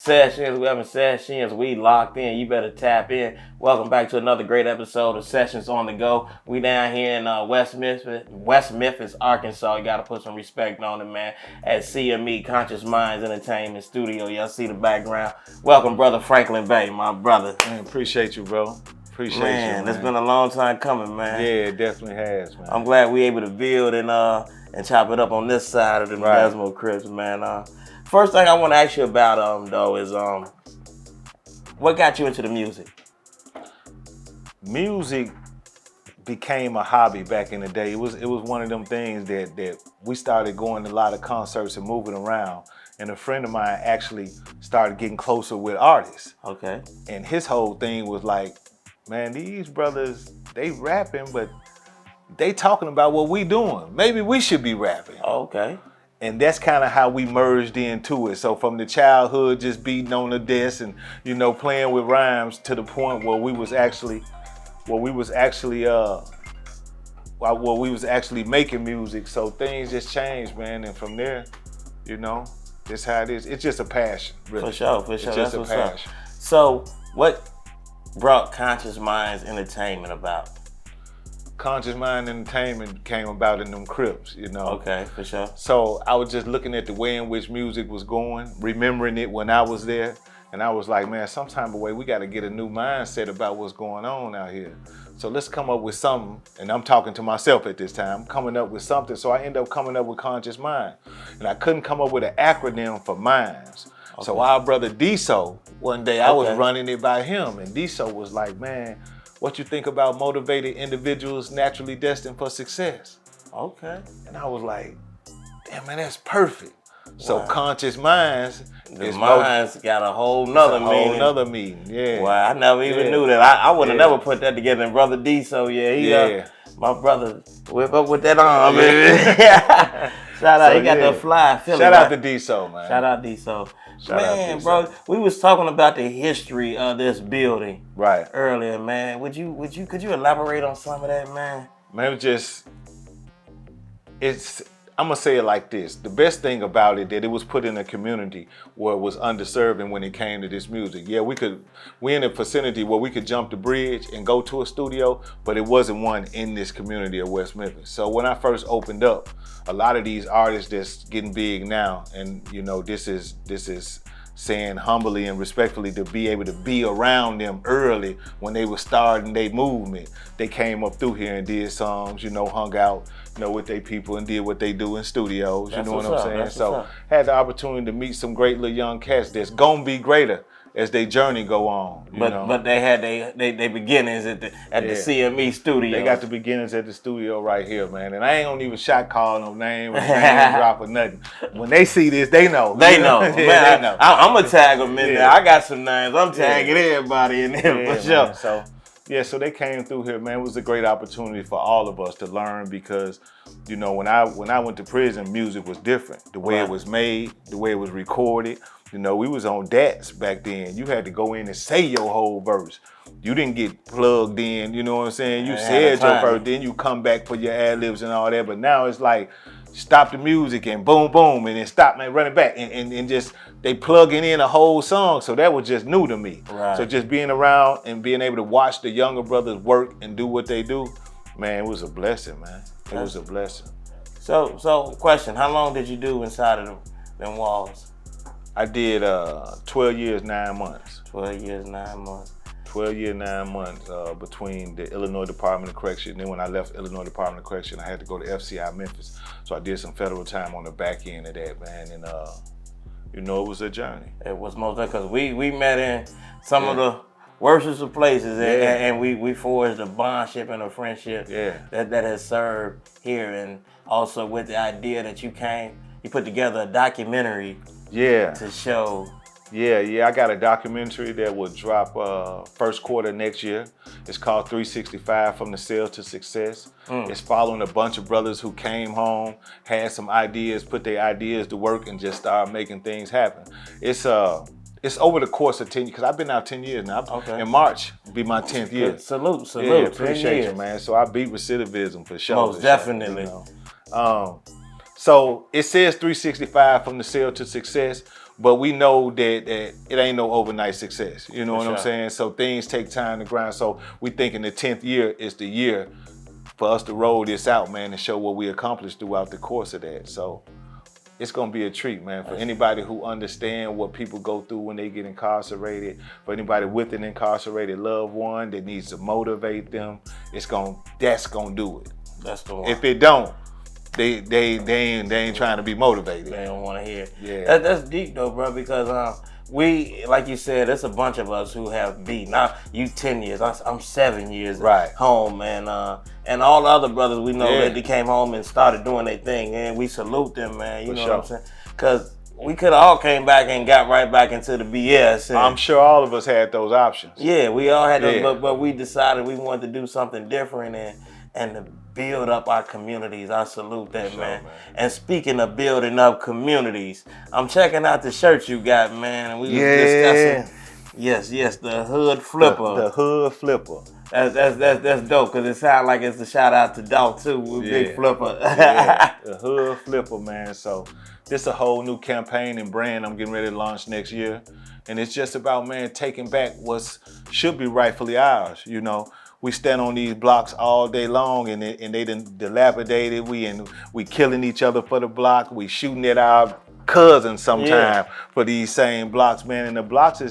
sessions. We having sessions. We locked in. You better tap in. Welcome back to another great episode of Sessions on the Go. We down here in West Memphis, Arkansas. You gotta put some respect on it, man. At CME, Conscious Minds Entertainment Studio. Y'all see the background. Welcome, brother Franklin Bay, my brother. Man, appreciate you, bro. Appreciate you, man. It's been a long time coming, man. Yeah, it definitely has, man. I'm glad we able to build and chop it up on this side of the Desmo Crips, man. First thing I want to ask you about, though, is what got you into the music? Music became a hobby back in the day. It was one of them things that we started going to a lot of concerts and moving around. And a friend of mine actually started getting closer with artists. Okay. And his whole thing was like, man, these brothers, they rapping, but they talking about what we doing. Maybe we should be rapping. Okay. And that's kind of how we merged into it. So from the childhood, just beating on the desk and, playing with rhymes to the point where we was actually making music. So things just changed, man. And from there, that's how it is. It's just a passion, really. For sure. It's just a passion. So what brought Conscious Minds Entertainment about? Conscious Mind Entertainment came about in them Crips, Okay, for sure. So I was just looking at the way in which music was going, remembering it when I was there, and I was like, man, some type of way we got to get a new mindset about what's going on out here. So let's come up with something, and I'm talking to myself at this time, coming up with something, so I end up coming up with Conscious Mind. And I couldn't come up with an acronym for minds. Okay. So our brother D-So, one day I was running it by him, and D-So was like, man, what you think about motivated individuals naturally destined for success? Okay. And I was like, damn, man, that's perfect. So Conscious Minds. The minds got a whole nother meaning. A whole nother meaning, yeah. Wow, I never even knew that. I would have never put that together. And Brother D, so my brother whip up with that arm, baby. Shout out, he got the fly feeling. Shout out to D-So, man. Shout out D-So. Man, bro, we was talking about the history of this building earlier, man. Could you elaborate on some of that, man? Man, I'm gonna say it like this. The best thing about it, that it was put in a community where it was underserved, and when it came to this music. Yeah, we in a vicinity where we could jump the bridge and go to a studio, but it wasn't one in this community of West Memphis. So when I first opened up, a lot of these artists that's getting big now, and this is saying humbly and respectfully, to be able to be around them early when they were starting their movement. They came up through here and did songs, hung out, with their people and did what they do in studios. You know what I'm saying? So had the opportunity to meet some great little young cats that's gonna be greater as their journey go on. But they had they beginnings at the CME studio. They got the beginnings at the studio right here, man. And I ain't gonna even shot call no name or name drop or nothing. When they see this, they know. They know. Man, they know. I'm gonna tag them in there. I got some names. I'm tagging everybody in there for sure. Man. So they came through here, man. It was a great opportunity for all of us to learn because, when I went to prison, music was different. The way it was made, the way it was recorded. We was on DATs back then. You had to go in and say your whole verse. You didn't get plugged in, you know what I'm saying? You said your verse, then you come back for your ad-libs and all that. But now it's like, stop the music and boom, boom, and then stop, man, run it back. And just, they plugging in a whole song. So that was just new to me. Right. So just being around and being able to watch the younger brothers work and do what they do, man, it was a blessing, man. It was a blessing. So question, how long did you do inside of them walls? I did 12 years, 9 months. 12 years, 9 months. 12 years, 9 months between the Illinois Department of Correction. Then when I left Illinois Department of Correction, I had to go to FCI Memphis. So I did some federal time on the back end of that, man. And it was a journey. It was most because we met in some of the worst of places, and we forged a bondship and a friendship that has served here, and also with the idea that you put together a documentary to show. Yeah, I got a documentary that will drop first quarter next year. It's called 365 From the Cell to Success. It's following a bunch of brothers who came home, had some ideas, put their ideas to work, and just started making things happen. It's over the course of 10 years, because I've been out 10 years now. Okay. In March will be my 10th year. Salute. Yeah, appreciate you, man. So I beat recidivism for sure. Most definitely. So it says 365 From the Cell to Success, But we know that it ain't no overnight success. You know what I'm sure. saying? So things take time to grind. So we thinking the 10th year is the year for us to roll this out, man, and show what we accomplished throughout the course of that. So it's gonna be a treat, man, for anybody who understand what people go through when they get incarcerated, for anybody with an incarcerated loved one that needs to motivate them. That's gonna do it. That's the one. If it don't, they ain't trying to be motivated. They don't want to hear. Yeah. That's deep though, bro, because we, like you said, there's a bunch of us who have beat. Now you 10 years, I'm 7 years Right. home, and all the other brothers we know that they came home and started doing their thing, and we salute them, man. You know what I'm saying? Because we could have all came back and got right back into the BS. And I'm sure all of us had those options. yeah, we all had those, Yeah. but we decided we wanted to do something different and to build up our communities. I salute that, man. And speaking of building up communities, I'm checking out the shirt you got, man. And we was discussing. Yes, the Hood Flipper. The Hood Flipper. That's dope, because it sounds like it's a shout out to Dog too with Big Flipper. The Hood Flipper, man. So this a whole new campaign and brand I'm getting ready to launch next year. And it's just about, man, taking back what should be rightfully ours, you know. We stand on these blocks all day long, and they done dilapidated. We killing each other for the block. We shooting at our cousins sometime for these same blocks, man. And the blocks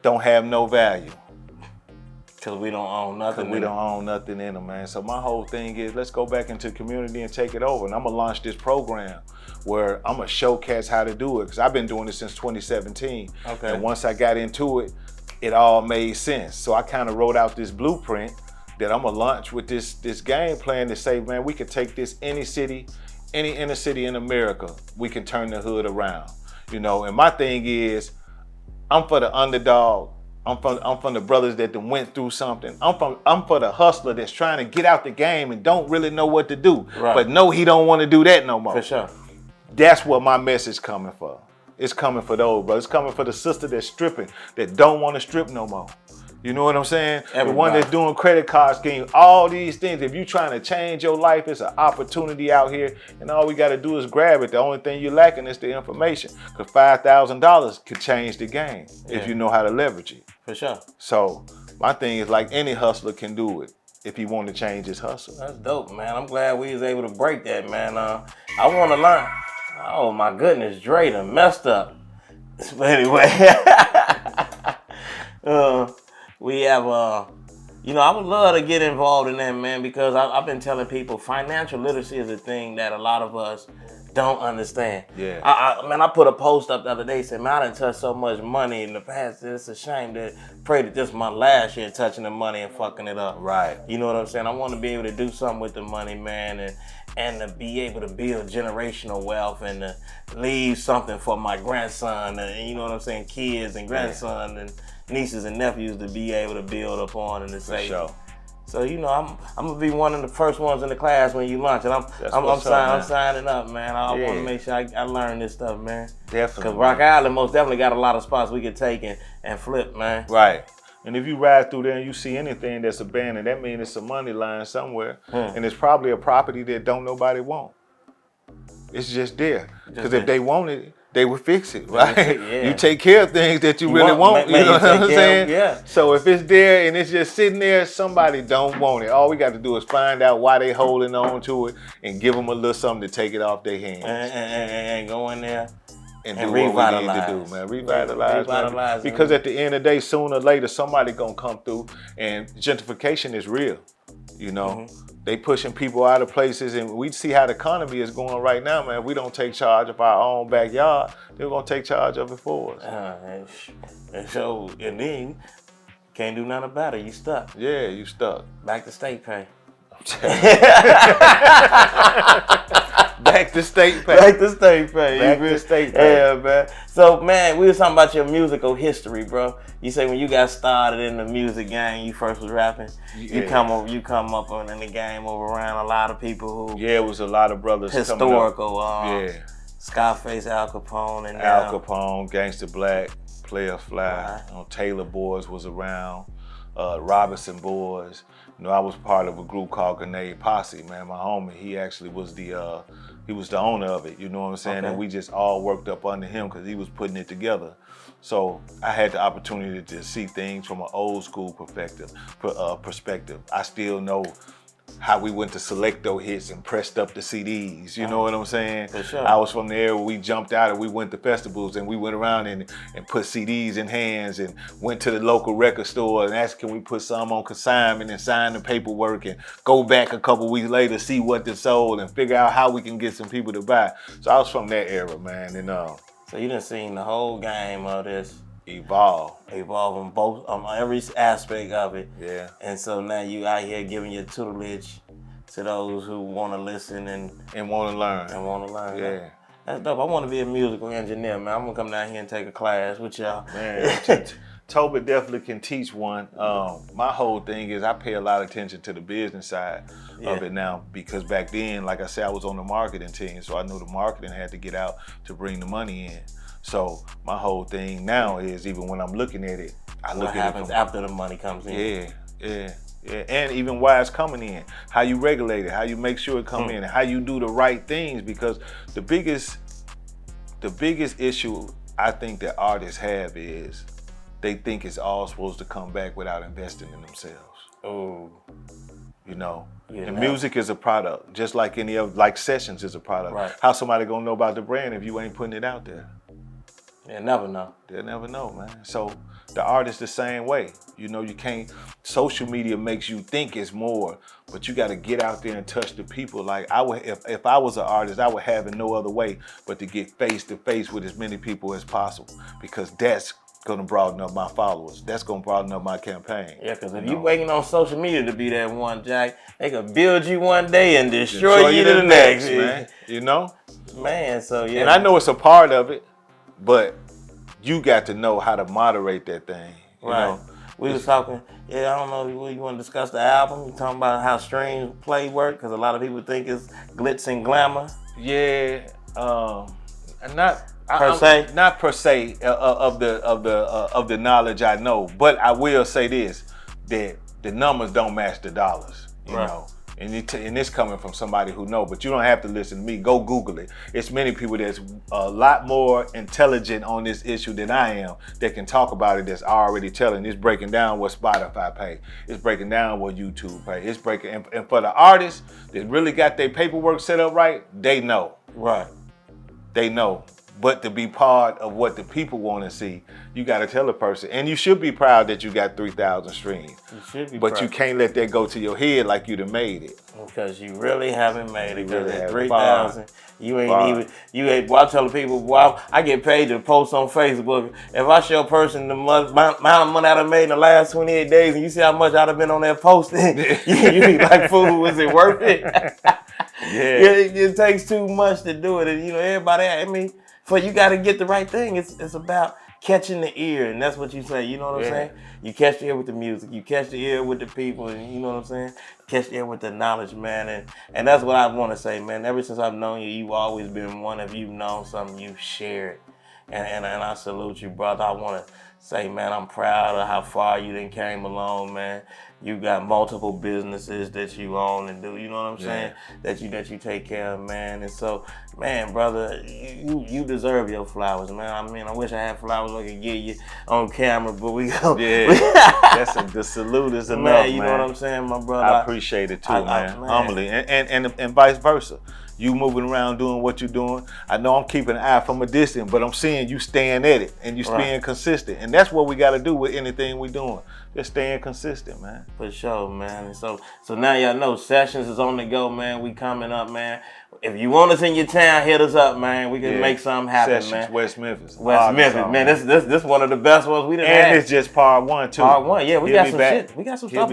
don't have no value. Because we don't own nothing. We don't own nothing in them, man. So my whole thing is, let's go back into the community and take it over. And I'm gonna launch this program where I'm gonna show cats how to do it, because I've been doing it since 2017. Okay. And once I got into it, it all made sense. So I kind of wrote out this blueprint that I'm gonna launch with this game plan to say, man, we can take this any city, any inner city in America, we can turn the hood around. You know, and my thing is, I'm for the underdog. I'm from the brothers that done went through something. I'm for the hustler that's trying to get out the game and don't really know what to do, but know he don't want to do that no more. For sure. That's what my message coming for. It's coming for those brothers. It's coming for the sister that's stripping, that don't want to strip no more. You know what I'm saying? Everybody. The one that's doing credit card schemes, all these things. If you trying to change your life, it's an opportunity out here, and all we got to do is grab it. The only thing you're lacking is the information, because $5,000 could change the game if you know how to leverage it. For sure. So my thing is, like, any hustler can do it if he want to change his hustle. That's dope, man. I'm glad we was able to break that, man. I want to learn. Oh my goodness, Dre done messed up. But anyway, we have, you know, I would love to get involved in that, man, because I've been telling people financial literacy is a thing that a lot of us don't understand. Yeah. I put a post up the other day saying, man, I done touched so much money in the past. It's a shame that pray that this is my last year touching the money and fucking it up. Right. You know what I'm saying? I want to be able to do something with the money, man, and to be able to build generational wealth and to leave something for my grandson and, you know what I'm saying, kids and grandson and nieces and nephews to be able to build upon and to say. For sure. So, you know, I'm gonna be one of the first ones in the class when you launch, and I'm signing up, man. I want to make sure I learn this stuff, man. Definitely. Because Rock Island most definitely got a lot of spots we could take and flip, man. Right. And if you ride through there and you see anything that's abandoned, that means it's a money line somewhere, and it's probably a property that don't nobody want. It's just there. Because if they want it, they would fix it, right? You take care of things that you really want. You know what I'm saying? Yeah. So if it's there and it's just sitting there, somebody don't want it. All we got to do is find out why they holding on to it and give them a little something to take it off their hands. And go in there and do what we need to do, man. Revitalize, man. Because at the end of the day, sooner or later, somebody gonna come through, and gentrification is real. You know, they pushing people out of places, and we see how the economy is going right now, man. If we don't take charge of our own backyard, they're gonna take charge of it for us. And so, and then can't do nothing about it. You stuck. Yeah, you stuck. Back to state pay. Back to state pay. Back to state pay. Back to state pay. Yeah, man. So, man, we was talking about your musical history, bro. You say when you got started in the music game, you first was rapping. You come up in the game over around a lot of people who. Yeah, it was a lot of brothers. Historical. Yeah. Scarface, Al Capone, and Al Capone, Gangsta Black, Player Fly. Taylor Boys was around. Robinson Boys. You know, I was part of a group called Grenade Posse, man. My homie, he actually was the owner of it, you know what I'm saying? Okay. And we just all worked up under him because he was putting it together. So I had the opportunity to see things from an old school perspective. I still know how we went to Selecto hits and pressed up the CDs, you know what I'm saying? For sure. I was from there where we jumped out and we went to festivals and we went around and put CDs in hands and went to the local record store and asked, can we put some on consignment and sign the paperwork and go back a couple weeks later, see what they sold and figure out how we can get some people to buy. So I was from that era, man. And So you done seen the whole game of this evolve on both, on every aspect of it. Yeah. And so now you out here giving your tutelage to those who want to listen and want to learn. Yeah. That's dope. I want to be a musical engineer, man. I'm gonna come down here and take a class with y'all. Man, Toba definitely can teach one. My whole thing is I pay a lot of attention to the business side of it now, because back then, like I said, I was on the marketing team, so I knew the marketing had to get out to bring the money in. So my whole thing now is, even when I'm looking at it, I look at it. What happens after the money comes in? Yeah. And even why it's coming in, how you regulate it, how you make sure it come in, and how you do the right things. Because the biggest issue I think that artists have is they think it's all supposed to come back without investing in themselves. Oh. You know, and music is a product, just like any other, like sessions is a product. Right. How somebody gonna know about the brand if you ain't putting it out there? They'll never know. They'll never know, man. So the artist the same way. You know, you can't, social media makes you think it's more, but you gotta get out there and touch the people. Like I would, if I was an artist, I would have it no other way but to get face to face with as many people as possible, because that's gonna broaden up my followers. That's gonna broaden up my campaign. Yeah, because if you waiting on social media to be that one, Jack, they could build you one day and destroy you the next, man. You know? Man, so yeah. And I know it's a part of it, but you got to know how to moderate that thing. You know? We was talking, I don't know, you want to discuss the album? You talking about how stream play work? Because a lot of people think it's glitz and glamour. Yeah, not per se of the knowledge I know, but I will say this, that the numbers don't match the dollars, you know. And it's coming from somebody who know, but you don't have to listen to me. Go Google it. It's many people that's a lot more intelligent on this issue than I am that can talk about it, that's already telling. It's breaking down what Spotify pay. It's breaking down what YouTube pay. It's breaking, and for the artists that really got their paperwork set up right, they know. Right. They know. But to be part of what the people want to see, you got to tell a person. And you should be proud that you got 3,000 streams. You should be But proud. you can't let that go to your head like you done made it. Because you really haven't made it. Because really at haven't. 3,000, you ain't even, well, I tell the people, well, I get paid to post on Facebook. If I show a person the amount of money I done made in the last 28 days and you see how much I done been on that posting, you be like, fool, was it worth it? It takes too much to do it. And, you know, everybody, I mean, you got to get the right thing. It's about catching the ear, and that's what you say. You know what I'm saying? You catch the ear with the music. You catch the ear with the people, and you know what I'm saying? Catch the ear with the knowledge, man. And that's what I want to say, man. Ever since I've known you, you've always been one. If you've known something, you've shared. And I salute you, brother. I want to say, man, I'm proud of how far you done came along, man. You got multiple businesses that you own and do, you know what I'm saying? That you take care of, man. And so, man, brother, you deserve your flowers, man. I mean, I wish I had flowers I could give you on camera, but we go. The salute is enough, man. You know what I'm saying, my brother? I appreciate it too, man. Humbly, and vice versa. You moving around doing what you're doing. I know I'm keeping an eye from a distance, but I'm seeing you staying at it and you staying consistent. And that's what we got to do with anything we doing. Just staying consistent, man. For sure, man. And so now y'all know Sessions is on the go, man. We coming up, man. If you want us in your town, hit us up, man. We can make something happen, Sessions, man. West Memphis. West Memphis, man. This one of the best ones we done had. And it's just part one, too. Part one, yeah. We got some shit. We got some stuff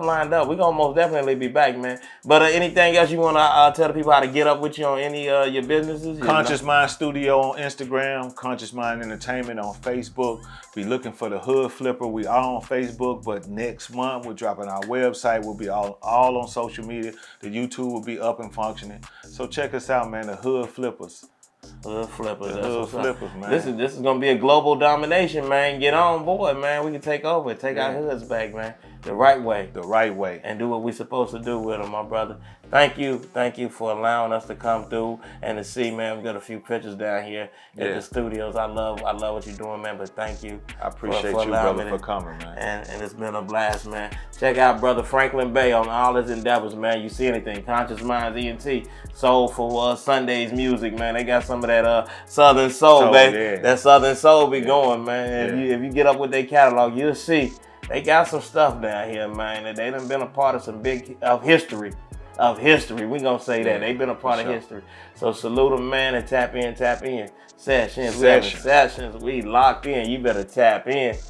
lined up. We're gonna most definitely be back, man. But anything else you wanna tell the people how to get up with you on any your businesses? Conscious Mind Studio on Instagram, Conscious Mind Entertainment on Facebook. Be looking for the Hood Flipper. We are on Facebook, but next month we're dropping our website. We'll be all on social media. The YouTube will be up and functioning. So check us out, man. The Hood Flippers. Hood flippers. The That's hood what's up. flippers, man. This is gonna be a global domination, man. Get on board, man. We can take over, take our hoods back, man, the right way. The right way. And do what we're supposed to do with them, my brother. Thank you for allowing us to come through and to see, man. We got a few pictures down here at the studios. I love what you're doing, man. But thank you. I appreciate for you, allowing brother, me for coming, man. And it's been a blast, man. Check out brother Franklin Bay on all his endeavors, man. You see anything? Conscious Minds ENT, Soulful Sundays music, man. They got some of that Southern Soul, baby. Yeah. That Southern Soul be going, man. If you get up with their catalog, you'll see they got some stuff down here, man. That they done been a part of some big history. We gonna say that. They've been a part of history. So salute them, man, and tap in. Sessions. We locked in. You better tap in.